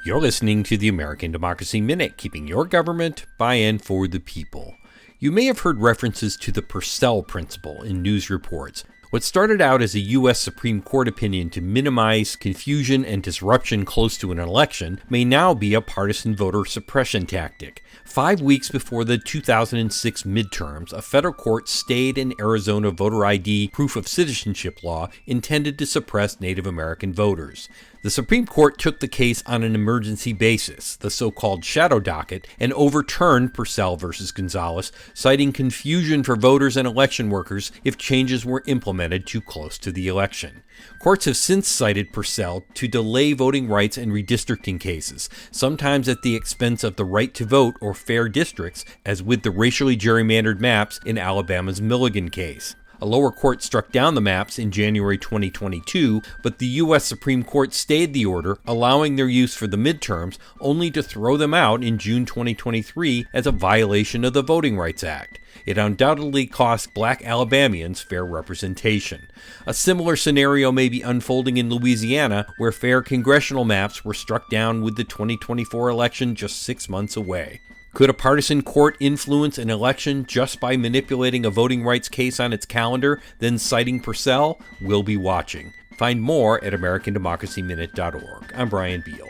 You're listening to the American Democracy Minute, keeping your government by and for the people. You may have heard references to the Purcell principle in news reports. What started out as a U.S. Supreme Court opinion to minimize confusion and disruption close to an election may now be a partisan voter suppression tactic. 5 weeks before the 2006 midterms, a federal court stayed an Arizona voter ID proof of citizenship law intended to suppress Native American voters. The Supreme Court took the case on an emergency basis, the so-called shadow docket, and overturned Purcell versus Gonzalez, citing confusion for voters and election workers if changes were implemented too close to the election. Courts have since cited Purcell to delay voting rights and redistricting cases, sometimes at the expense of the right to vote or fair districts, as with the racially gerrymandered maps in Alabama's Milligan case. A lower court struck down the maps in January 2022, but the U.S. Supreme Court stayed the order, allowing their use for the midterms, only to throw them out in June 2023 as a violation of the Voting Rights Act. It undoubtedly cost Black Alabamians fair representation. A similar scenario may be unfolding in Louisiana, where fair congressional maps were struck down with the 2024 election just 6 months away. Could a partisan court influence an election just by manipulating a voting rights case on its calendar, then citing Purcell? We'll be watching. Find more at AmericanDemocracyMinute.org. I'm Brian Beal.